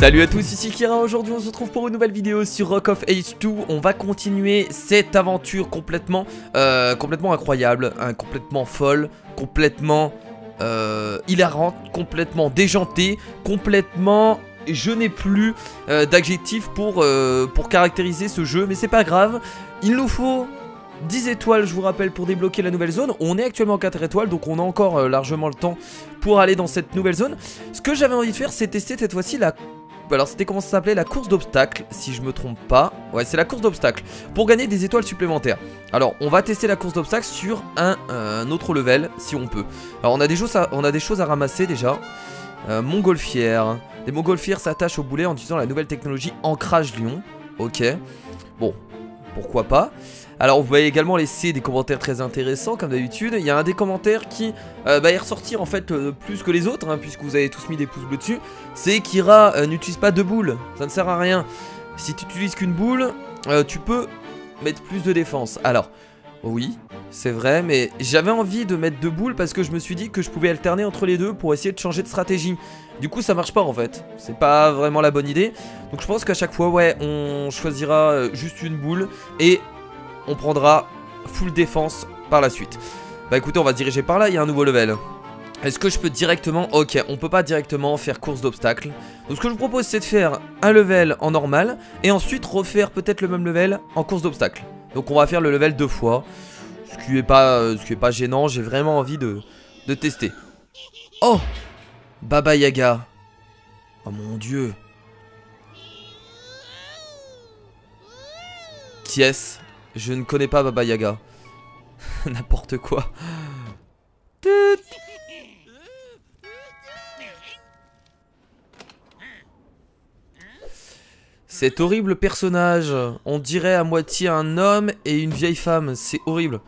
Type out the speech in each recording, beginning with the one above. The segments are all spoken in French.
Salut à tous, ici Kira. Aujourd'hui on se retrouve pour une nouvelle vidéo sur Rock of Ages 2. On va continuer cette aventure complètement incroyable, hein, complètement folle, complètement hilarante, complètement déjantée, complètement... Je n'ai plus d'adjectifs pour caractériser ce jeu, mais c'est pas grave. Il nous faut 10 étoiles, je vous rappelle, pour débloquer la nouvelle zone. On est actuellement en 4 étoiles, donc on a encore largement le temps pour aller dans cette nouvelle zone. Ce que j'avais envie de faire, c'est tester cette fois-ci la... Alors c'était comment ça s'appelait, la course d'obstacles, si je me trompe pas. Ouais, c'est la course d'obstacles, pour gagner des étoiles supplémentaires. Alors on va tester la course d'obstacles sur un autre level, si on peut. Alors on a des choses à ramasser déjà. Montgolfière. Les montgolfières s'attachent au boulet en utilisant la nouvelle technologie ancrage lion. Ok. Bon, pourquoi pas. Alors vous pouvez également laisser des commentaires très intéressants comme d'habitude. Il y a un des commentaires qui est ressortir en fait plus que les autres, hein, puisque vous avez tous mis des pouces bleus dessus. C'est Kira n'utilise pas de boules, ça ne sert à rien. Si tu utilises qu'une boule, tu peux mettre plus de défense. Alors oui, c'est vrai, mais j'avais envie de mettre 2 boules parce que je me suis dit que je pouvais alterner entre les deux pour essayer de changer de stratégie. Du coup ça marche pas en fait, c'est pas vraiment la bonne idée. Donc je pense qu'à chaque fois ouais, on choisira juste une boule et on prendra full défense par la suite. Bah écoutez, on va se diriger par là, il y a un nouveau level. Est-ce que je peux directement... Ok, on peut pas directement faire course d'obstacles. Donc ce que je vous propose, c'est de faire un level en normal et ensuite refaire peut-être le même level en course d'obstacles. Donc on va faire le level 2 fois, ce qui est pas gênant. J'ai vraiment envie de tester. Oh, Baba Yaga. Oh mon dieu. Qui est-ce? Je ne connais pas Baba Yaga. N'importe quoi. Cet horrible personnage, on dirait à moitié un homme et une vieille femme, c'est horrible.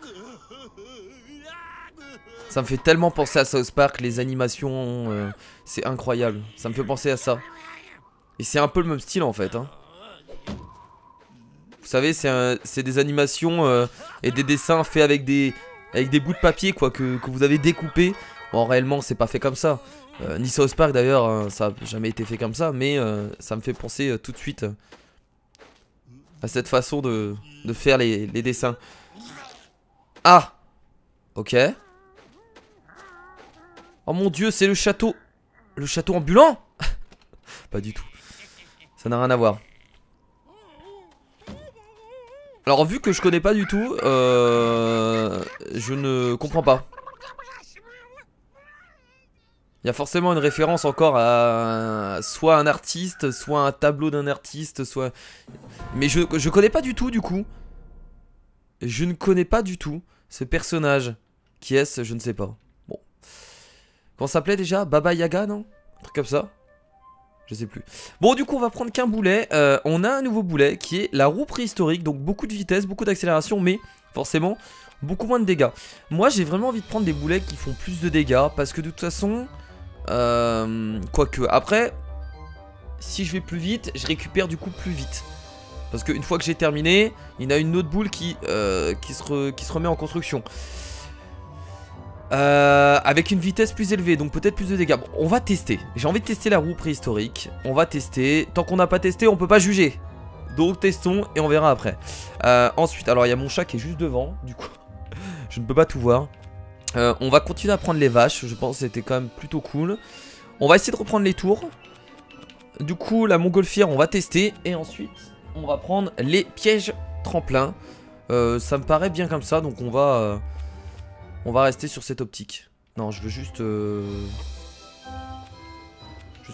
Ça me fait tellement penser à South Park, les animations, c'est incroyable. Ça me fait penser à ça. Et c'est un peu le même style en fait, hein. Vous savez, c'est des animations et des dessins faits avec des bouts de papier quoi, que vous avez découpés. Bon, réellement, c'est pas fait comme ça. Ni South Park d'ailleurs, ça n'a jamais été fait comme ça. Mais ça me fait penser tout de suite à cette façon de faire les dessins. Ah! Ok. Oh mon dieu, c'est le château. Le château ambulant? Pas du tout. Ça n'a rien à voir. Alors vu que je connais pas du tout, je ne comprends pas. Il y a forcément une référence encore à soit un artiste, soit un tableau d'un artiste, soit... Mais je connais pas du tout du coup. Je ne connais pas du tout ce personnage. Qui est-ce? Je ne sais pas. Bon. Comment ça s'appelait déjà? Baba Yaga, non? Un truc comme ça? Je sais plus. Bon, du coup, on va prendre qu'un boulet. On a un nouveau boulet qui est la roue préhistorique. Donc, beaucoup de vitesse, beaucoup d'accélération, mais forcément, beaucoup moins de dégâts. Moi, j'ai vraiment envie de prendre des boulets qui font plus de dégâts. Parce que de toute façon, quoique, après, si je vais plus vite, je récupère du coup plus vite. Parce qu'une fois que j'ai terminé, il y en a une autre boule qui se remet en construction. Avec une vitesse plus élevée, donc peut-être plus de dégâts. Bon, on va tester. J'ai envie de tester la roue préhistorique. On va tester. Tant qu'on n'a pas testé, on peut pas juger. Donc testons et on verra après. Ensuite, alors il y a mon chat qui est juste devant. Du coup, je ne peux pas tout voir. On va continuer à prendre les vaches. Je pense que c'était quand même plutôt cool. On va essayer de reprendre les tours. Du coup, la montgolfière, on va tester. Et ensuite, on va prendre les pièges tremplins. Ça me paraît bien comme ça. Donc on va rester sur cette optique. Non, je veux juste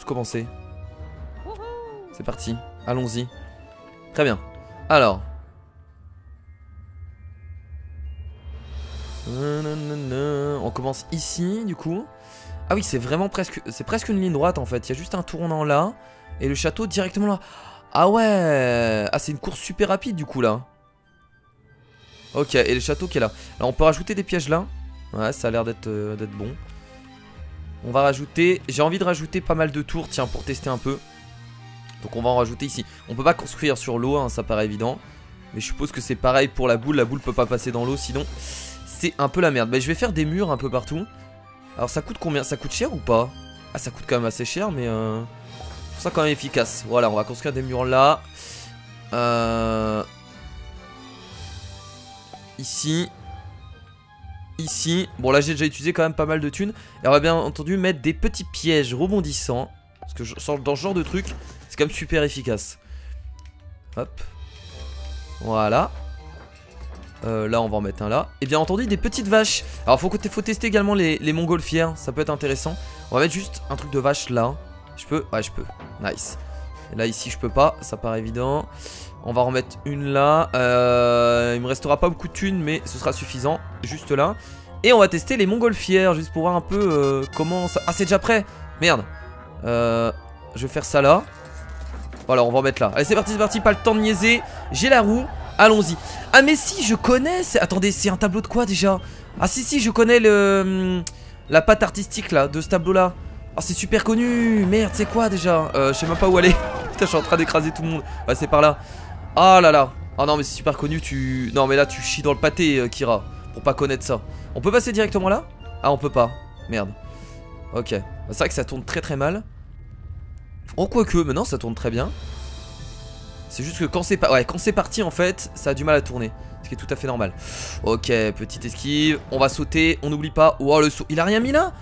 commencer. C'est parti, allons-y. Très bien. Alors. On commence ici, du coup. Ah oui, c'est vraiment presque une ligne droite en fait. Il y a juste un tournant là et le château directement là. Ah ouais. Ah, c'est une course super rapide du coup là. Ok, et le château qui est là. Alors on peut rajouter des pièges là. Ouais, ça a l'air d'être bon. On va rajouter... J'ai envie de rajouter pas mal de tours, tiens, pour tester un peu. Donc on va en rajouter ici. On peut pas construire sur l'eau, hein, ça paraît évident. Mais je suppose que c'est pareil pour la boule peut pas passer dans l'eau, sinon c'est un peu la merde. Mais je vais faire des murs un peu partout. Alors ça coûte combien? Ça coûte cher ou pas? Ah, ça coûte quand même assez cher, mais trouve ça quand même efficace. Voilà, on va construire des murs là. Ici. Ici. Bon, là j'ai déjà utilisé quand même pas mal de thunes. Et on va bien entendu mettre des petits pièges rebondissants. Parce que dans ce genre de truc, c'est quand même super efficace. Hop. Voilà. Là on va en mettre un là. Et bien entendu des petites vaches. Alors faut tester également les montgolfières. Ça peut être intéressant. On va mettre juste un truc de vache là. Je peux? Ouais je peux. Nice. Et là ici je peux pas. Ça paraît évident. On va remettre une là. Il me restera pas beaucoup de thunes, mais ce sera suffisant. Juste là. Et on va tester les montgolfières. Juste pour voir un peu comment ça... Ah c'est déjà prêt. Merde. Je vais faire ça là. Voilà on va en mettre là. Allez c'est parti, pas le temps de niaiser. J'ai la roue. Allons-y. Ah mais si je connais. Attendez c'est un tableau de quoi déjà? Ah si je connais la patte artistique là de ce tableau là. Ah c'est super connu. Merde c'est quoi déjà? Je sais même pas où aller. Putain je suis en train d'écraser tout le monde. Ouais c'est par là. Ah là là. Ah non mais c'est super connu. Non mais là tu chies dans le pâté Kira. Pour pas connaître ça. On peut passer directement là? Ah on peut pas. Merde. Ok. C'est vrai que ça tourne très mal. Oh quoique maintenant ça tourne très bien. C'est juste que quand c'est parti en fait, ça a du mal à tourner. Ce qui est tout à fait normal. Ok, petite esquive. On va sauter, on n'oublie pas. Oh le saut, il a rien mis là?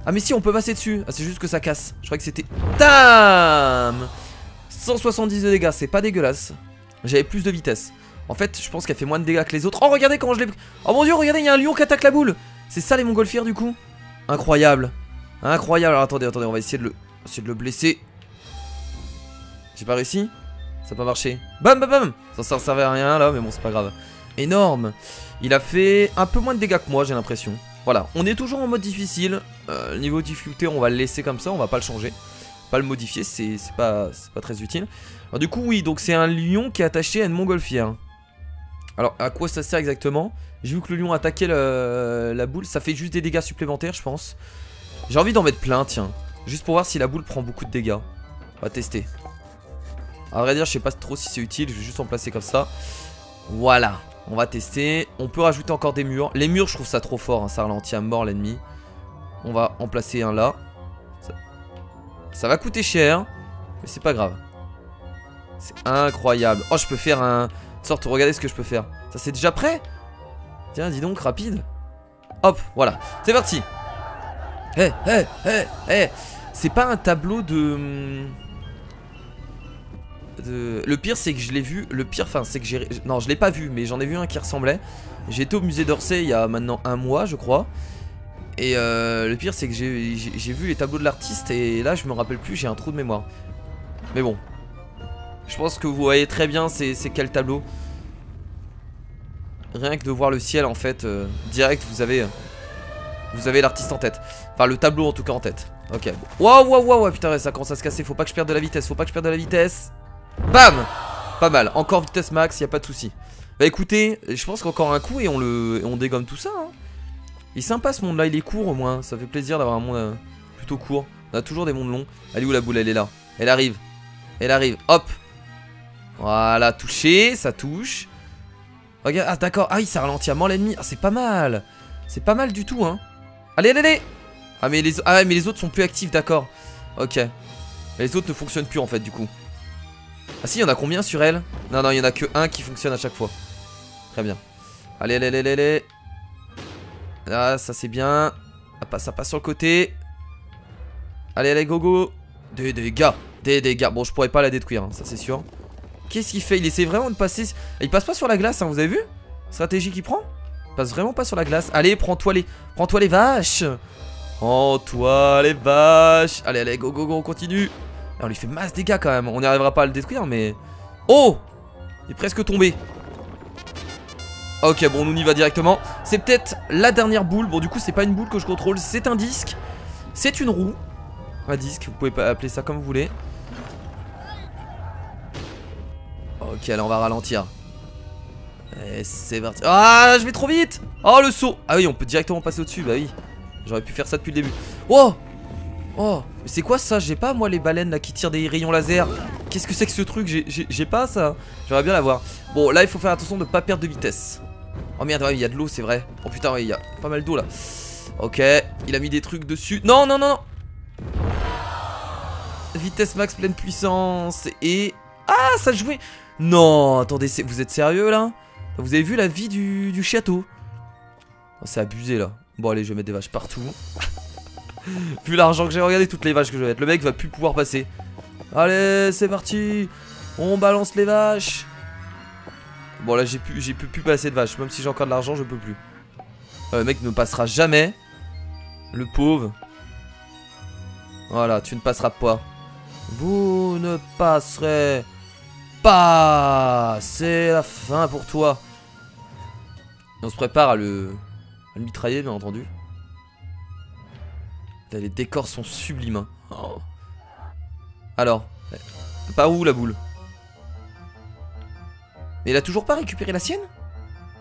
Ah mais si, on peut passer dessus. Ah c'est juste que ça casse. Je crois que c'était... Tam 170 de dégâts, c'est pas dégueulasse. J'avais plus de vitesse. En fait, je pense qu'elle fait moins de dégâts que les autres. Oh regardez comment je l'ai... Oh mon dieu, regardez, il y a un lion qui attaque la boule. C'est ça les montgolfières du coup? Incroyable. Incroyable. Alors attendez, on va essayer de le blesser. J'ai pas réussi? Ça n'a pas marché. Bam bam bam. Ça servait à rien là mais bon c'est pas grave. Énorme. Il a fait un peu moins de dégâts que moi j'ai l'impression. Voilà. On est toujours en mode difficile. Niveau difficulté on va le laisser comme ça. On va pas le changer. Pas le modifier. C'est pas très utile. Alors du coup oui. Donc c'est un lion qui est attaché à une montgolfière. Alors à quoi ça sert exactement? J'ai vu que le lion attaquait la boule. Ça fait juste des dégâts supplémentaires je pense. J'ai envie d'en mettre plein tiens. Juste pour voir si la boule prend beaucoup de dégâts. On va tester. À vrai dire je sais pas trop si c'est utile. Je vais juste en placer comme ça. Voilà. On va tester. On peut rajouter encore des murs. Les murs je trouve ça trop fort hein. Ça ralentit à mort l'ennemi. On va en placer un là. Ça va coûter cher. Mais c'est pas grave. C'est incroyable. Oh je peux faire une sorte. Regardez ce que je peux faire. Ça c'est déjà prêt? Tiens dis donc rapide. Hop voilà. C'est parti. C'est pas un tableau de... Le pire c'est que je l'ai vu. Le pire enfin c'est que j'ai... Non je l'ai pas vu mais j'en ai vu un qui ressemblait. J'ai été au musée d'Orsay il y a maintenant un mois je crois. Et le pire c'est que j'ai vu les tableaux de l'artiste. Et là je me rappelle plus, j'ai un trou de mémoire. Mais bon. Je pense que vous voyez très bien c'est quel tableau. Rien que de voir le ciel en fait direct vous avez l'artiste en tête. Enfin le tableau en tout cas en tête. Ok Waouh putain ça commence à se casser. Faut pas que je perde de la vitesse. Bam. Pas mal. Encore vitesse max, y a pas de souci. Bah écoutez, je pense qu'encore un coup et on dégomme tout ça hein. Il est sympa ce monde là, il est court au moins. Ça fait plaisir d'avoir un monde plutôt court. On a toujours des mondes longs. Elle est où la boule? Elle est là. Elle arrive. Hop. Voilà, touché, ça touche. Regarde, ah d'accord. Ah oui, ça ralentit à mort l'ennemi. Ah c'est pas mal. C'est pas mal du tout hein. Allez. Ah mais les autres sont plus actifs, d'accord. Ok. Les autres ne fonctionnent plus en fait du coup. Ah si, il y en a combien sur elle? Non, il y en a que un qui fonctionne à chaque fois. Très bien. Allez. Là, ça c'est bien. Ça passe sur le côté. Allez, go. Des dégâts. Bon, je pourrais pas la détruire, hein, ça c'est sûr. Qu'est-ce qu'il fait? Il essaie vraiment de passer. Il passe pas sur la glace, hein, vous avez vu? Stratégie qu'il prend? Il passe vraiment pas sur la glace. Allez, prends-toi les vaches. Prends-toi les vaches. Allez, go, on continue. On lui fait masse dégâts quand même. On n'y arrivera pas à le détruire mais... Oh! Il est presque tombé. Ok bon on y va directement. C'est peut-être la dernière boule. Bon du coup c'est pas une boule que je contrôle. C'est un disque. C'est une roue. Un disque, vous pouvez appeler ça comme vous voulez. Ok là on va ralentir. Et c'est parti. Ah je vais trop vite. Oh le saut. Ah oui on peut directement passer au dessus. Bah oui. J'aurais pu faire ça depuis le début. Oh mais c'est quoi ça? J'ai pas moi les baleines là qui tirent des rayons laser. Qu'est-ce que c'est que ce truc? J'ai pas ça. J'aimerais bien l'avoir. Bon là il faut faire attention de pas perdre de vitesse. Oh merde ouais, il y a de l'eau c'est vrai. Oh putain ouais, il y a pas mal d'eau là. Ok il a mis des trucs dessus. Non vitesse max pleine puissance. Et... Ah, ça jouait. Non, attendez, vous êtes sérieux là? Vous avez vu la vie du château? Oh, c'est abusé là. Bon allez, je vais mettre des vaches partout. Vu l'argent que j'ai, regardé toutes les vaches que je vais mettre. Le mec va plus pouvoir passer. Allez, c'est parti. On balance les vaches. Bon là j'ai plus passer de vaches. Même si j'ai encore de l'argent, je peux plus. Le mec ne passera jamais. Le pauvre. Voilà, tu ne passeras pas. Vous ne passerez pas. C'est la fin pour toi. Et on se prépare à le mitrailler, bien entendu. Là, les décors sont sublimes. Hein. Oh. Alors, par où la boule? Mais il a toujours pas récupéré la sienne?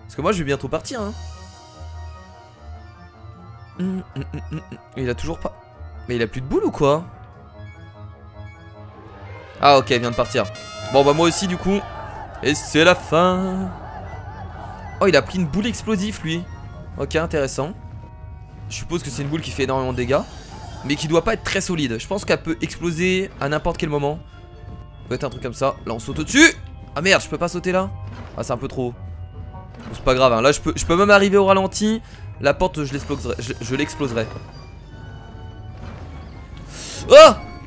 Parce que moi je vais bientôt partir. Hein. Il a toujours pas... Mais il a plus de boule ou quoi? Ah ok, il vient de partir. Bon bah moi aussi du coup. Et c'est la fin. Oh, il a pris une boule explosive lui. Ok, intéressant. Je suppose que c'est une boule qui fait énormément de dégâts, mais qui doit pas être très solide. Je pense qu'elle peut exploser à n'importe quel moment. Ça doit être un truc comme ça. Là on saute au-dessus. Ah merde, je peux pas sauter là. Ah c'est un peu trop. Bon, c'est pas grave hein. Là je peux même arriver au ralenti. La porte je l'exploserai. Oh.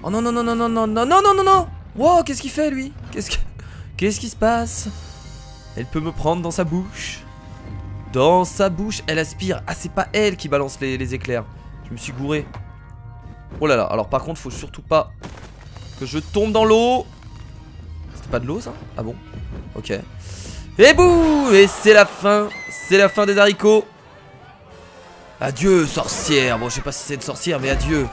Oh non non non non non non non non non non non. Wow, qu'est-ce qu'il fait lui? Qu'est-ce qui se passe? Elle peut me prendre dans sa bouche. Dans sa bouche, elle aspire. Ah c'est pas elle qui balance les éclairs. Je me suis gouré. Oh là là, alors par contre faut surtout pas que je tombe dans l'eau. C'était pas de l'eau ça? Ah bon? Ok. Et bouh. Et c'est la fin. C'est la fin des haricots. Adieu sorcière. Bon je sais pas si c'est une sorcière mais adieu.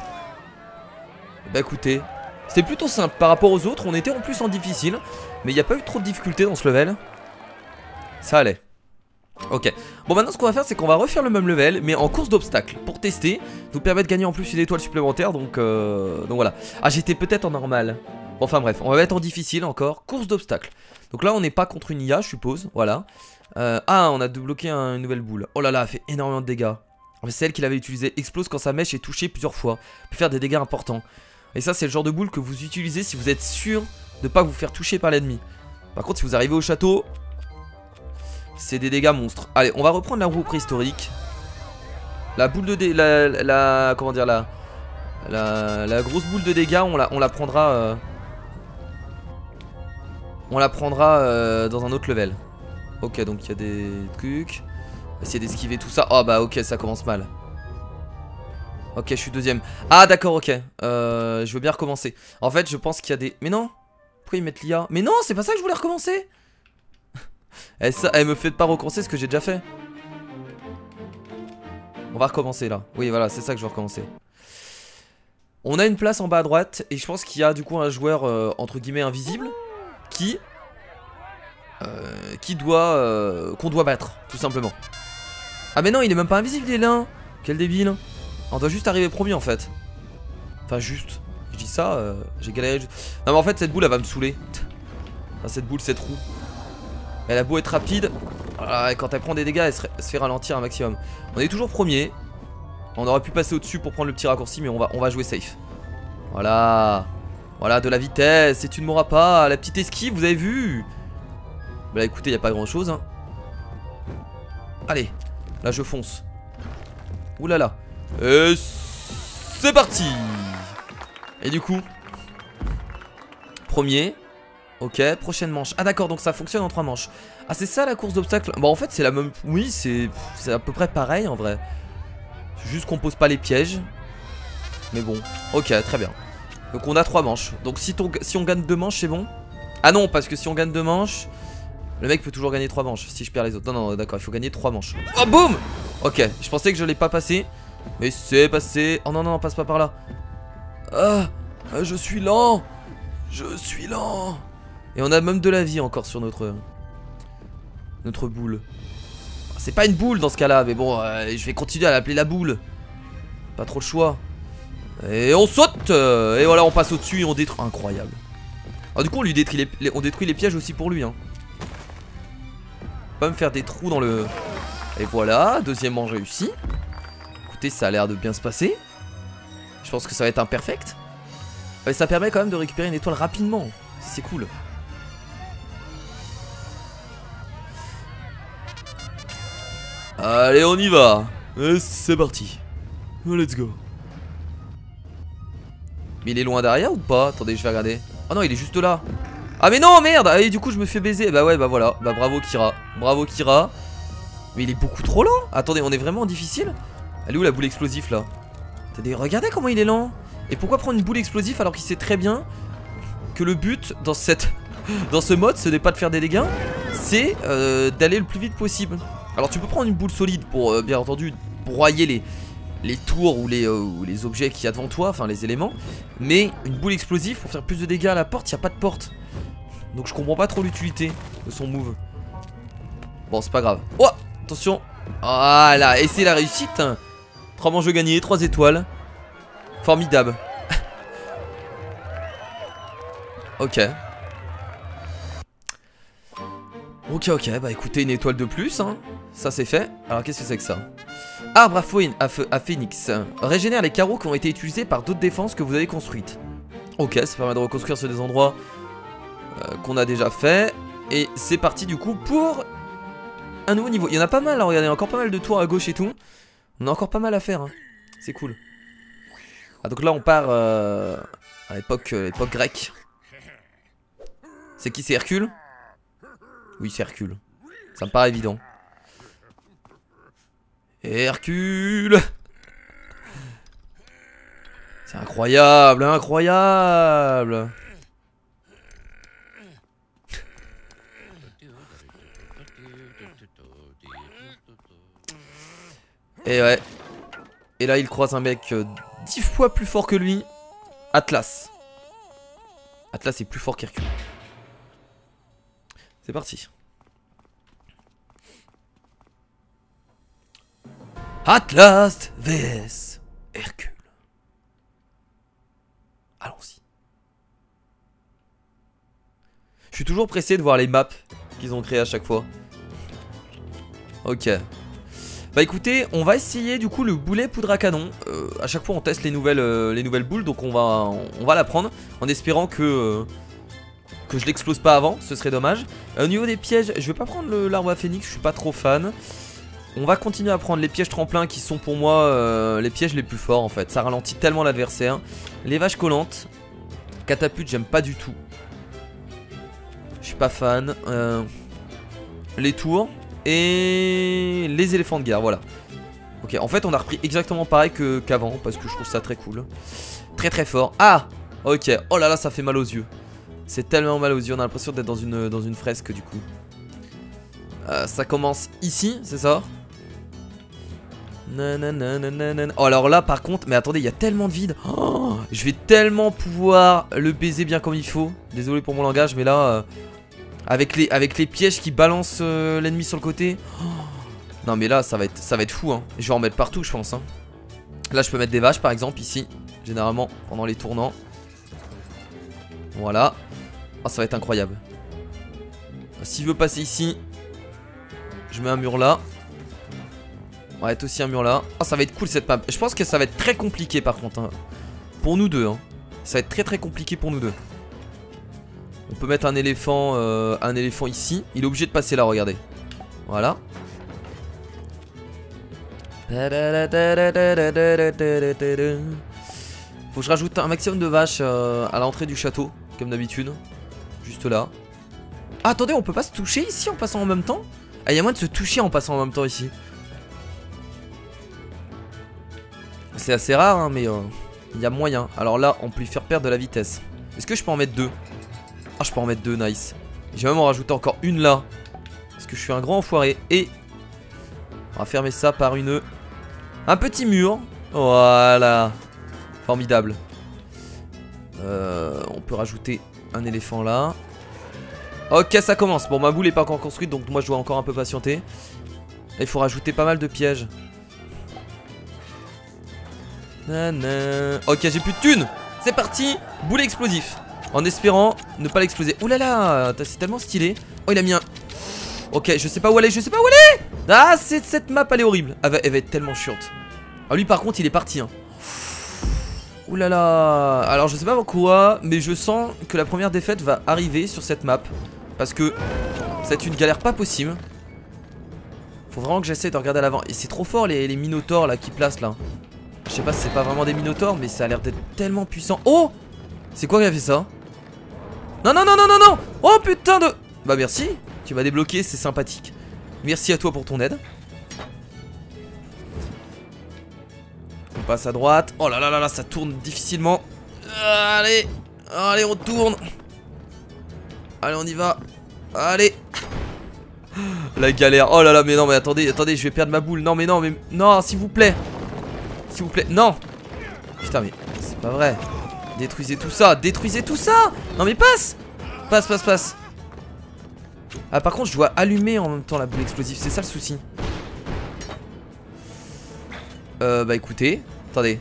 Bah écoutez, c'était plutôt simple par rapport aux autres. On était en plus en difficile, mais il n'y a pas eu trop de difficultés dans ce level. Ça allait. Ok, bon maintenant ce qu'on va faire c'est qu'on va refaire le même level mais en course d'obstacles pour tester, nous permet de gagner en plus une étoile supplémentaire donc voilà. Ah j'étais peut-être en normal. Bon, enfin bref, on va mettre en difficile encore, course d'obstacles. Donc là on n'est pas contre une IA je suppose, voilà. Ah on a débloqué une nouvelle boule. Oh là là, elle fait énormément de dégâts. Celle qu'il avait utilisée explose quand sa mèche est touchée plusieurs fois, peut faire des dégâts importants. Et ça c'est le genre de boule que vous utilisez si vous êtes sûr de pas vous faire toucher par l'ennemi. Par contre si vous arrivez au château, c'est des dégâts monstres. Allez, on va reprendre la roue préhistorique. La boule de comment dire la grosse boule de dégâts, on la prendra dans un autre level. Ok, donc il y a des trucs. On va essayer d'esquiver tout ça. Oh bah ok, ça commence mal. Ok, je suis deuxième. Ah d'accord, ok. Je veux bien recommencer. En fait, je pense qu'il y a des... Mais non. Pourquoi ils mettent l'IA? Mais non, c'est pas ça que je voulais recommencer. Elle me fait pas recommencer ce que j'ai déjà fait. On va recommencer là. Oui voilà, c'est ça que je veux recommencer. On a une place en bas à droite. Et je pense qu'il y a du coup un joueur entre guillemets invisible qui qu'on doit battre, tout simplement. Ah mais non, il est même pas invisible, il est là. Quel débile. On doit juste arriver premier en fait. Enfin juste. Je dis ça, j'ai galéré. Non mais en fait cette boule elle va me saouler. Enfin, cette boule, cette roue. Elle a beau être rapide, et quand elle prend des dégâts, elle se fait ralentir un maximum. On est toujours premier. On aurait pu passer au-dessus pour prendre le petit raccourci, mais on va jouer safe. Voilà. Voilà, de la vitesse, et tu ne mourras pas. La petite esquive, vous avez vu? Bah écoutez, il n'y a pas grand-chose. Hein. Allez, là je fonce. Ouh là là. Et c'est parti. Et du coup, premier. Ok, prochaine manche. Ah d'accord, donc ça fonctionne en 3 manches. Ah c'est ça la course d'obstacles. Bon en fait c'est la même... Oui c'est à peu près pareil en vrai. C'est juste qu'on pose pas les pièges. Mais bon, ok, très bien. Donc on a 3 manches. Donc si on gagne 2 manches c'est bon. Ah non, parce que si on gagne 2 manches, le mec peut toujours gagner 3 manches si je perds les autres. Non non d'accord, il faut gagner 3 manches. Oh boum. Ok, je pensais que je l'ai pas passé, mais c'est passé. Oh non non, passe pas par là. Ah, je suis lent. Je suis lent. Et on a même de la vie encore sur notre boule. C'est pas une boule dans ce cas là, mais bon, je vais continuer à l'appeler la boule. Pas trop le choix. Et on saute. Et voilà, on passe au dessus et on détruit. Incroyable. Alors du coup on lui détruit les pièges aussi pour lui hein. On va me faire des trous dans le... Et voilà, deuxième manche réussi. Écoutez, ça a l'air de bien se passer. Je pense que ça va être imperfect. Ça permet quand même de récupérer une étoile rapidement. C'est cool. Allez, on y va. C'est parti. Let's go. Mais il est loin derrière ou pas? Attendez, je vais regarder. Ah non, il est juste là. Ah mais non, merde. Et du coup, je me fais baiser. Bah ouais, bah voilà. Bah bravo Kira. Bravo Kira. Mais il est beaucoup trop lent. Attendez, on est vraiment en difficile. Elle est où la boule explosive là? Attendez, regardez comment il est lent. Et pourquoi prendre une boule explosive alors qu'il sait très bien que le but dans ce mode, ce n'est pas de faire des dégâts, c'est d'aller le plus vite possible. Alors tu peux prendre une boule solide pour bien entendu broyer les tours ou les objets qu'il y a devant toi, enfin les éléments. Mais une boule explosive pour faire plus de dégâts à la porte, il n'y a pas de porte. Donc je comprends pas trop l'utilité de son move. Bon, c'est pas grave. Oh, attention. Voilà, et c'est la réussite. 3 manches gagnés, 3 étoiles. Formidable. Ok. Ok, bah écoutez, une étoile de plus, hein. Ça c'est fait. Alors qu'est-ce que c'est que ça? Arbre à phénix. Régénère les carreaux qui ont été utilisés par d'autres défenses que vous avez construites. Ok, ça permet de reconstruire sur des endroits qu'on a déjà fait. Et c'est parti du coup pour un nouveau niveau. Il y en a pas mal, hein, regardez, il y a encore pas mal de tours à gauche et tout. On a encore pas mal à faire, hein. C'est cool. Ah donc là on part à l'époque grecque. C'est qui, c'est Hercule? Oui, c'est Hercule. Ça me paraît évident. Hercule. C'est incroyable, incroyable. Et ouais. Et là il croise un mec 10 fois plus fort que lui. Atlas. Atlas est plus fort qu'Hercule. C'est parti. Atlas vs Hercule. Allons-y. Je suis toujours pressé de voir les maps qu'ils ont créées à chaque fois. Ok. Bah écoutez, on va essayer du coup le boulet poudre à canon. À chaque fois on teste les nouvelles boules, donc on va la prendre en espérant que je l'explose pas avant, ce serait dommage. Au niveau des pièges, je vais pas prendre l'arbre à phénix, je suis pas trop fan. On va continuer à prendre les pièges tremplins qui sont pour moi les pièges les plus forts en fait. Ça ralentit tellement l'adversaire. Les vaches collantes. Catapulte, j'aime pas du tout. Je suis pas fan. Les tours. Et les éléphants de guerre, voilà. Ok, en fait on a repris exactement pareil qu'avant parce que je trouve ça très cool. Très très fort. Ah, ok, oh là là, ça fait mal aux yeux. C'est tellement mal aux yeux, on a l'impression d'être dans une fresque du coup. Ça commence ici, c'est ça? Nanana. Oh alors là par contre, mais attendez, il y a tellement de vide. Oh, je vais tellement pouvoir le baiser bien comme il faut. Désolé pour mon langage, mais là avec les pièges qui balancent l'ennemi sur le côté. Oh. Non mais là ça va être fou, hein. Je vais en mettre partout je pense, hein. Là je peux mettre des vaches par exemple ici. Généralement pendant les tournants. Voilà. Oh, ça va être incroyable. S'il veut passer ici, je mets un mur là. On va être aussi un mur là. Oh, ça va être cool cette map. Je pense que ça va être très compliqué par contre, hein. Pour nous deux, hein. Ça va être très très compliqué pour nous deux. On peut mettre un éléphant ici. Il est obligé de passer là, regardez. Voilà. Faut que je rajoute un maximum de vaches à l'entrée du château, comme d'habitude. Juste là. Ah, attendez, on peut pas se toucher ici en passant en même temps? Ah, il y a moyen de se toucher en passant en même temps ici. C'est assez rare, hein, mais il y a moyen. Alors là, on peut lui faire perdre de la vitesse. Est-ce que je peux en mettre deux? Ah, je peux en mettre deux, nice. Je vais même en rajouter encore une là. Parce que je suis un grand enfoiré. Et on va fermer ça par un petit mur. Voilà. Formidable. On peut rajouter un éléphant là. Ok, ça commence. Bon, ma boule est pas encore construite, donc moi je dois encore un peu patienter. Il faut rajouter pas mal de pièges. Ok, j'ai plus de thunes. C'est parti. Boulet explosif. En espérant ne pas l'exploser. Ouh là là, c'est tellement stylé. Oh, il a mis un... Ok, je sais pas où aller, je sais pas où aller. Ah, cette map, elle est horrible. Elle va être tellement chiante. Ah, lui par contre, il est parti, hein. Ouh là là. Alors je sais pas pourquoi, mais je sens que la première défaite va arriver sur cette map. Parce que c'est une galère pas possible. Faut vraiment que j'essaie de regarder à l'avant. Et c'est trop fort les minotaures là qui placent là. Je sais pas si c'est pas vraiment des minotaures, mais ça a l'air d'être tellement puissant. Oh! C'est quoi qui a fait ça? Non non non non non non! Oh putain de... Bah merci, tu m'as débloqué, c'est sympathique. Merci à toi pour ton aide. On passe à droite. Oh là là là là, ça tourne difficilement. Allez, allez, on tourne. Allez, on y va. Allez. La galère. Oh là là, mais non, mais attendez, attendez, je vais perdre ma boule. Non, mais non, mais non, s'il vous plaît. S'il vous plaît, non. Putain, mais c'est pas vrai. Détruisez tout ça, détruisez tout ça. Non, mais passe. Passe, passe, passe. Ah, par contre, je dois allumer en même temps la boule explosive. C'est ça le souci. Bah écoutez, attendez.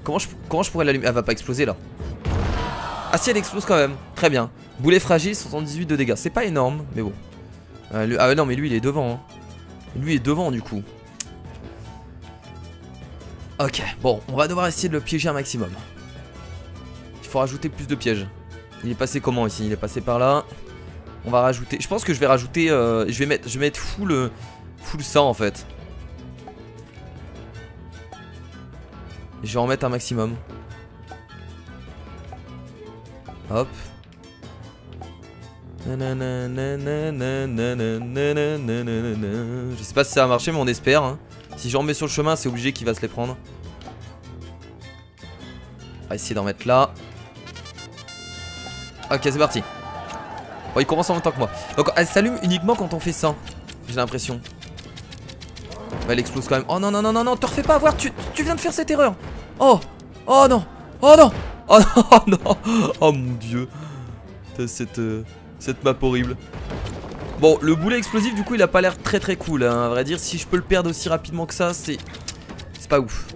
Comment je pourrais l'allumer? Elle va pas exploser là. Ah si, elle explose quand même. Très bien. Boulet fragile, 78 de dégâts. C'est pas énorme, mais bon. Ah non, mais lui il est devant. Hein. Lui est devant du coup. Ok, bon, on va devoir essayer de le piéger un maximum. Il faut rajouter plus de pièges. Il est passé comment ici? Il est passé par là. On va rajouter. Je pense que je vais rajouter. Je vais mettre full ça en fait. Je vais en mettre un maximum. Hop. Je sais pas si ça va marcher, mais on espère. Hein. Si j'en mets sur le chemin, c'est obligé qu'il va se les prendre. On va essayer d'en mettre là. Ok, c'est parti. Bon, il commence en même temps que moi. Donc, elle s'allume uniquement quand on fait ça. J'ai l'impression. Elle explose quand même. Oh non, non, non, non, non, te refais pas avoir. Tu viens de faire cette erreur. Oh, oh non, oh non, oh non, oh non. Oh mon dieu. Cette map horrible. Bon, le boulet explosif, du coup, il a pas l'air très très cool. Hein. À vrai dire, si je peux le perdre aussi rapidement que ça, c'est pas ouf.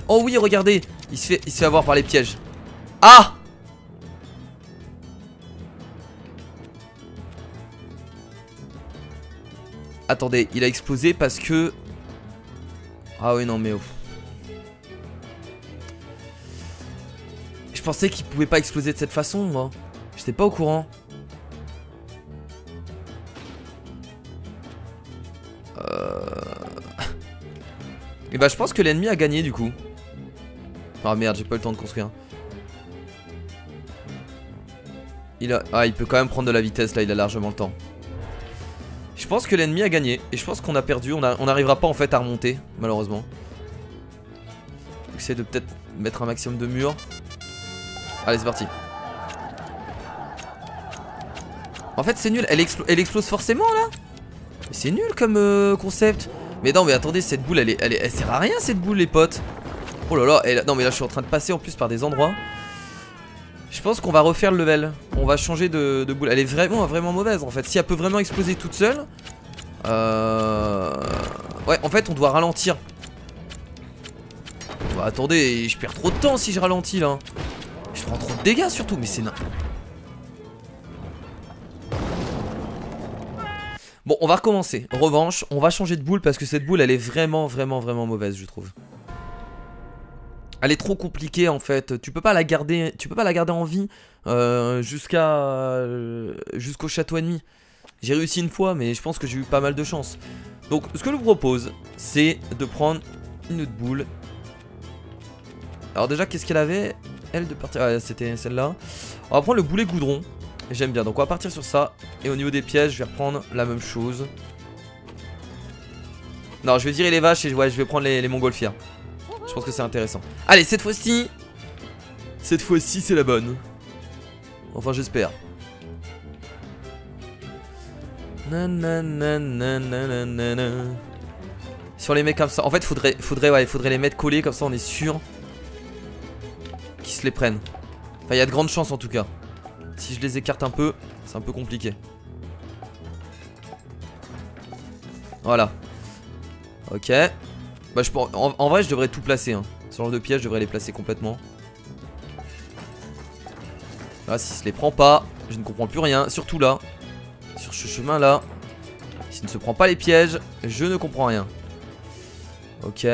Oh oui, regardez. Il se fait avoir par les pièges. Ah! Attendez, il a explosé parce que... Ah oui, non mais... Je pensais qu'il pouvait pas exploser de cette façon, moi. J'étais pas au courant. Et bah je pense que l'ennemi a gagné du coup. Ah merde, j'ai pas eu le temps de construire. Ah, il peut quand même prendre de la vitesse là, il a largement le temps. Je pense que l'ennemi a gagné. Et je pense qu'on a perdu, on n'arrivera pas en fait à remonter, malheureusement. J'essaie de peut-être mettre un maximum de murs. Allez, c'est parti. En fait c'est nul, elle explose forcément là. C'est nul comme concept. Mais non mais attendez, cette boule elle sert à rien cette boule les potes. Oh là là, non mais là je suis en train de passer en plus par des endroits. Je pense qu'on va refaire le level. On va changer de boule. Elle est vraiment mauvaise en fait. Si elle peut vraiment exploser toute seule. Ouais en fait on doit ralentir. Bah, attendez, je perds trop de temps si je ralentis là. Je prends trop de dégâts surtout, mais c'est... Bon, on va recommencer. Revanche, on va changer de boule parce que cette boule, elle est vraiment mauvaise, je trouve. Elle est trop compliquée en fait. Tu peux pas la garder en vie jusqu'au château ennemi. J'ai réussi une fois, mais je pense que j'ai eu pas mal de chance. Donc, ce que je vous propose, c'est de prendre une autre boule. Alors déjà, qu'est-ce qu'elle avait? Elle de partir... Ah, c'était celle-là. On va prendre le boulet goudron. J'aime bien, donc on va partir sur ça. Et au niveau des pièges, je vais reprendre la même chose. Non, je vais virer les vaches et ouais, je vais prendre les montgolfières. Je pense que c'est intéressant. Allez, cette fois-ci c'est la bonne. Enfin, j'espère. Sur les mecs comme ça. En fait, faudrait les mettre collés, comme ça on est sûr qu'ils se les prennent. Enfin, il y a de grandes chances en tout cas. Si je les écarte un peu, c'est un peu compliqué. Voilà. Ok. Bah, en vrai, je devrais tout placer. Hein. Ce genre de pièges, je devrais les placer complètement. Là, s'il se les prend pas, je ne comprends plus rien. Surtout là. Sur ce chemin-là. S'il ne se prend pas les pièges, je ne comprends rien. Ok.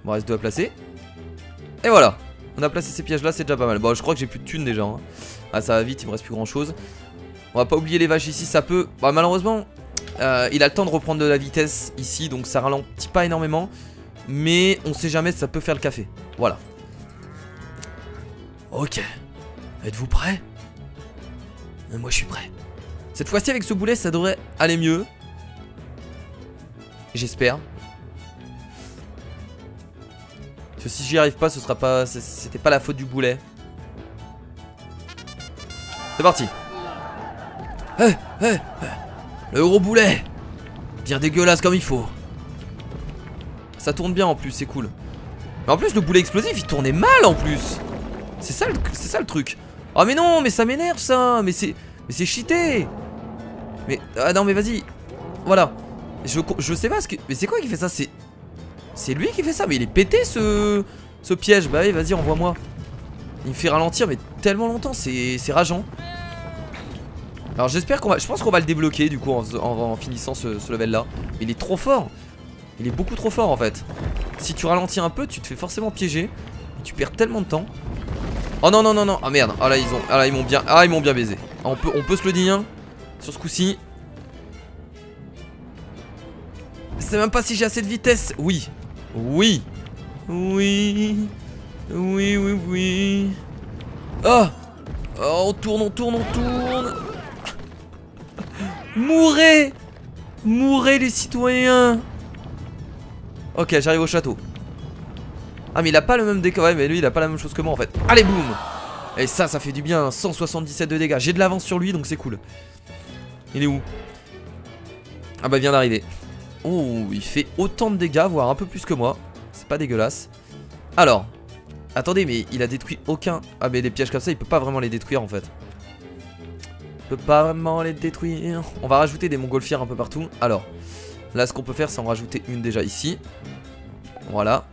Bon, reste deux à placer. Et voilà. On a placé ces pièges là, c'est déjà pas mal. Bon, je crois que j'ai plus de thunes déjà, hein. Ah, ça va vite, il me reste plus grand chose. On va pas oublier les vaches ici, ça peut... Bah, malheureusement, il a le temps de reprendre de la vitesse ici, donc ça ralentit pas énormément. Mais on sait jamais, ça peut faire le café. Voilà. Ok. Êtes-vous prêts? Moi je suis prêt. Cette fois-ci avec ce boulet ça devrait aller mieux. J'espère. Parce que si j'y arrive pas, ce sera pas... C'était pas la faute du boulet. C'est parti. Le gros boulet. Bien dégueulasse comme il faut. Ça tourne bien en plus, c'est cool. Mais en plus le boulet explosif il tournait mal en plus. C'est ça le truc. Oh mais non, mais ça m'énerve ça. Mais c'est cheaté. Mais ah non mais vas-y. Voilà. Je sais pas ce que... Mais c'est quoi qui fait ça? C'est lui qui fait ça. Mais il est pété ce piège. Bah oui vas-y envoie-moi. Il me fait ralentir mais tellement longtemps. C'est rageant. Alors j'espère qu'on va... Je pense qu'on va le débloquer du coup en finissant ce level là. Mais il est trop fort. Il est beaucoup trop fort en fait. Si tu ralentis un peu tu te fais forcément piéger. Et tu perds tellement de temps. Oh non non non non. Ah merde. Ah là ils m'ont bien... Ah ils m'ont bien baisé. Ah, on peut se le dire hein, sur ce coup-ci. Je sais même pas si j'ai assez de vitesse. Oui. Oui. Oui. Oui oui oui. Oh, oh on tourne, on tourne, on tourne. Mourez. Mourez les citoyens. Ok j'arrive au château. Ah mais il a pas le même décor. Ouais mais lui il a pas la même chose que moi en fait. Allez boum. Et ça fait du bien. 177 de dégâts. J'ai de l'avance sur lui donc c'est cool. Il est où? Ah bah il vient d'arriver. Oh il fait autant de dégâts, voire un peu plus que moi. C'est pas dégueulasse. Alors attendez mais il a détruit aucun... Ah mais des pièges comme ça il peut pas vraiment les détruire en fait. Il peut pas vraiment les détruire. On va rajouter des montgolfières un peu partout. Alors là ce qu'on peut faire c'est en rajouter une déjà ici. Voilà.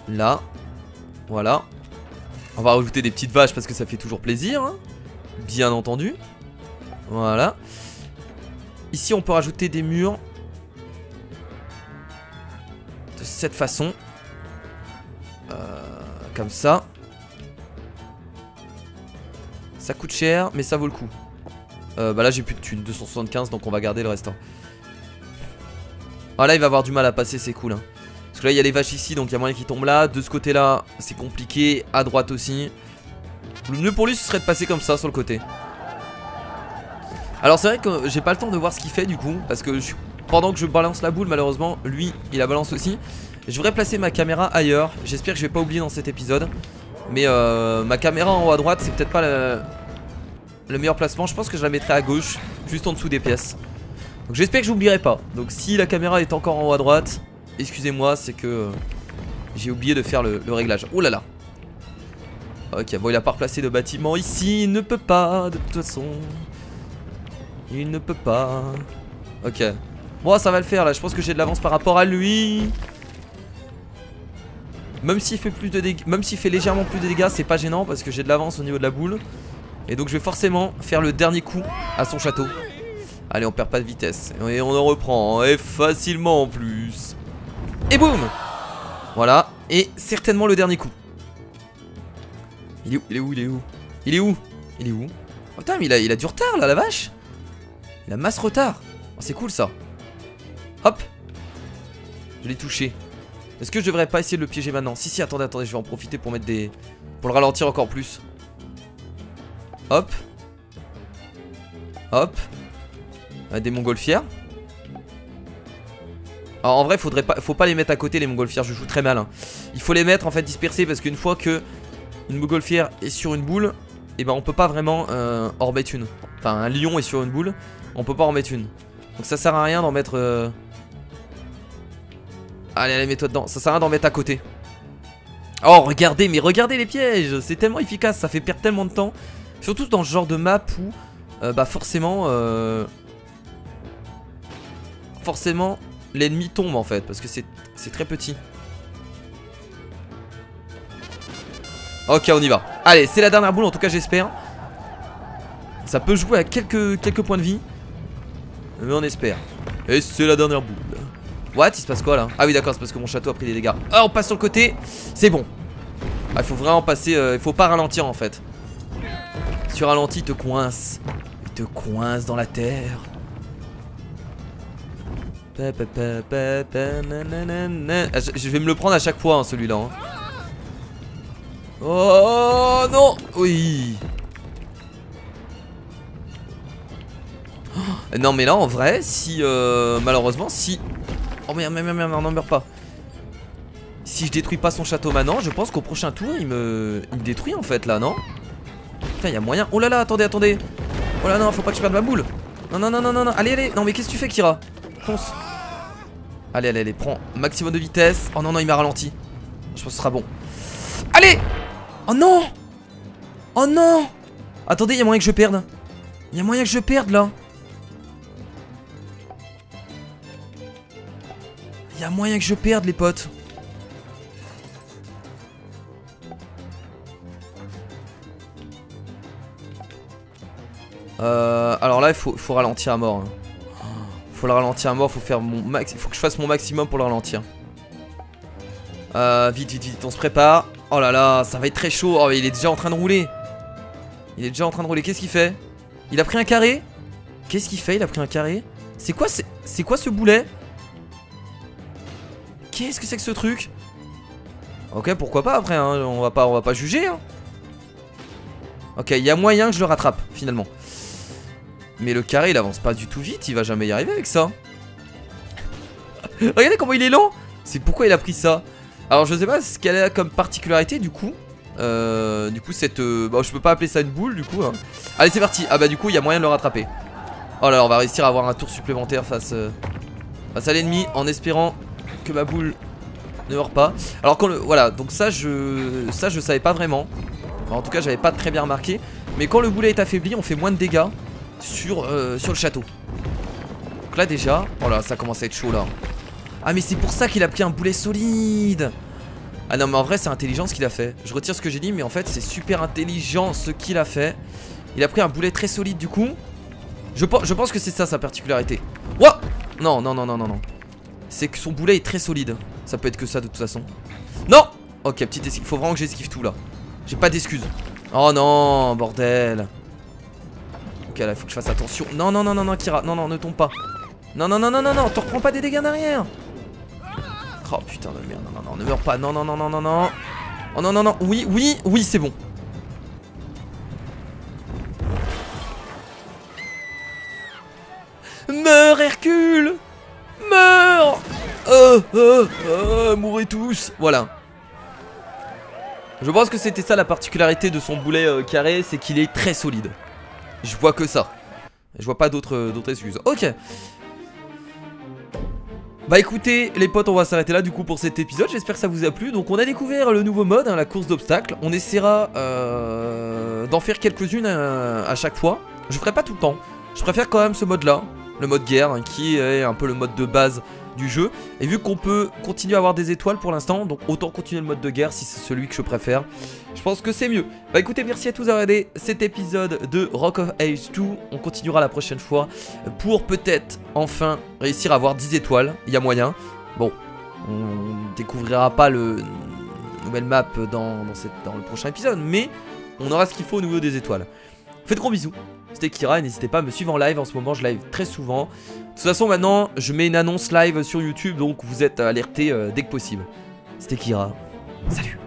Là. Voilà. On va rajouter des petites vaches parce que ça fait toujours plaisir hein. Bien entendu. Voilà. Ici on peut rajouter des murs. De cette façon. Comme ça. Ça coûte cher mais ça vaut le coup. Bah là j'ai plus de thunes, 275 donc on va garder le restant. Ah là il va avoir du mal à passer, c'est cool hein. Parce que là il y a les vaches ici donc il y a moyen qu'il tombe là. De ce côté là c'est compliqué, à droite aussi. Le mieux pour lui ce serait de passer comme ça sur le côté. Alors c'est vrai que j'ai pas le temps de voir ce qu'il fait du coup. Parce que pendant que je balance la boule malheureusement lui il la balance aussi. Je voudrais placer ma caméra ailleurs. J'espère que je vais pas oublier dans cet épisode. Mais ma caméra en haut à droite c'est peut-être pas le meilleur placement. Je pense que je la mettrai à gauche, juste en dessous des pièces. Donc j'espère que j'oublierai pas. Donc si la caméra est encore en haut à droite, excusez-moi, c'est que j'ai oublié de faire le réglage. Oh là là. Ok, bon il a pas replacé de bâtiment ici. Il ne peut pas, de toute façon. Il ne peut pas. Ok. Bon ça va le faire là, je pense que j'ai de l'avance par rapport à lui. Même s'il fait plus de dégâts, même s'il fait légèrement plus de dégâts, c'est pas gênant parce que j'ai de l'avance au niveau de la boule. Et donc je vais forcément faire le dernier coup à son château. Allez on perd pas de vitesse. Et on en reprend, et facilement en plus. Et boum. Voilà, et certainement le dernier coup. Il est où? Il est où? Il est où? Il est où? Il est où? Oh, putain mais il a du retard là la vache. Il a masse retard. Oh, c'est cool ça. Hop. Je l'ai touché. Est-ce que je devrais pas essayer de le piéger maintenant? Si attendez, je vais en profiter pour mettre des... Pour le ralentir encore plus. Hop. Hop. Des montgolfières. Alors en vrai faut pas les mettre à côté les montgolfières, je joue très mal hein. Il faut les mettre en fait dispersés parce qu'une fois que une montgolfière est sur une boule, et ben on peut pas vraiment en remettre une. Enfin un lion est sur une boule, on peut pas en remettre une. Donc ça sert à rien d'en mettre... Allez mets-toi dedans, ça sert à rien d'en mettre à côté. Oh regardez, mais regardez les pièges. C'est tellement efficace, ça fait perdre tellement de temps. Surtout dans ce genre de map où bah forcément l'ennemi tombe en fait. Parce que c'est très petit. Ok on y va. Allez c'est la dernière boule en tout cas j'espère. Ça peut jouer à quelques points de vie. Mais on espère. Et c'est la dernière boule. What? Il se passe quoi là? Ah oui d'accord, c'est parce que mon château a pris des dégâts. Ah, on passe sur le côté. C'est bon. Ah, il faut vraiment passer, il faut pas ralentir en fait. Si tu ralentis, il te coince. Il te coince dans la terre. Je vais me le prendre à chaque fois hein, celui-là hein. Oh non. Oui. Non mais là en vrai si malheureusement si... Oh merde merde merde, n'en meurt pas. Si je détruis pas son château maintenant, je pense qu'au prochain tour il me détruit en fait là, non? Putain y a moyen. Oh là là, attendez, attendez. Oh là non, faut pas que je perde ma boule. Non non non non non non. Allez allez. Non mais qu'est-ce que tu fais Kira? Fonce. Allez allez allez, prends maximum de vitesse. Oh non non, il m'a ralenti. Je pense que ce sera bon. Allez. Oh non. Oh non. Attendez, il y a moyen que je perde. Il y a moyen que je perde là. Il y a moyen que je perde les potes. Alors là il faut ralentir à mort hein. Faut le ralentir à mort, faut faire mon max. Faut que je fasse mon maximum pour le ralentir. Vite vite vite, on se prépare. Oh là là, ça va être très chaud. Oh il est déjà en train de rouler. Il est déjà en train de rouler, qu'est-ce qu'il fait? Il a pris un carré? Qu'est-ce qu'il fait? Il a pris un carré? C'est quoi ce boulet? Qu'est-ce que c'est que ce truc? Ok, pourquoi pas après hein, on va pas juger hein. Ok, il y a moyen que je le rattrape finalement. Mais le carré il avance pas du tout vite, il va jamais y arriver avec ça. Regardez comment il est lent. C'est pourquoi il a pris ça. Alors je sais pas ce qu'elle a comme particularité du coup. Cette... Bon, je peux pas appeler ça une boule du coup hein. Allez c'est parti. Ah bah du coup il y a moyen de le rattraper. Oh là là, on va réussir à avoir un tour supplémentaire face à l'ennemi en espérant que ma boule ne meurt pas. Alors quand le... Voilà, donc ça je savais pas vraiment. En tout cas j'avais pas très bien remarqué. Mais quand le boulet est affaibli on fait moins de dégâts sur le château. Donc là déjà... Oh là ça commence à être chaud là. Ah mais c'est pour ça qu'il a pris un boulet solide. Ah non mais en vrai c'est intelligent ce qu'il a fait. Je retire ce que j'ai dit mais en fait c'est super intelligent ce qu'il a fait. Il a pris un boulet très solide du coup. Je pense que c'est ça sa particularité. Ouah. Non non non non non non. C'est que son boulet est très solide. Ça peut être que ça de toute façon. Non. Ok petite esquive. Faut vraiment que j'esquive tout là. J'ai pas d'excuses. Oh non bordel. Ok là il faut que je fasse attention. Non non non non non Kira. Non non ne tombe pas. Non non non non non non. T'en reprends pas des dégâts derrière. Oh putain de merde. Non non non ne meurs pas. Non non non non non non. Oh non non non. Oui oui oui c'est bon. Meurs Hercule. Meurs. Mourrez tous. Voilà. Je pense que c'était ça la particularité de son boulet carré. C'est qu'il est très solide. Je vois que ça. Je vois pas d'autres excuses. Ok. Bah écoutez les potes, on va s'arrêter là du coup pour cet épisode. J'espère que ça vous a plu. Donc on a découvert le nouveau mode hein, la course d'obstacles. On essaiera d'en faire quelques-unes à chaque fois. Je ferai pas tout le temps. Je préfère quand même ce mode là, le mode guerre hein, qui est un peu le mode de base du jeu. Et vu qu'on peut continuer à avoir des étoiles pour l'instant, donc autant continuer le mode de guerre si c'est celui que je préfère. Je pense que c'est mieux. Bah écoutez, merci à tous d'avoir regardé cet épisode de Rock of Ages 2. On continuera la prochaine fois pour peut-être enfin réussir à avoir 10 étoiles. Il y a moyen. Bon, on découvrira pas le nouvelle map dans le prochain épisode, mais on aura ce qu'il faut au niveau des étoiles. Faites gros bisous. C'était Kira et n'hésitez pas à me suivre en live. En ce moment je live très souvent. De toute façon maintenant je mets une annonce live sur YouTube, donc vous êtes alertés dès que possible. C'était Kira. Salut.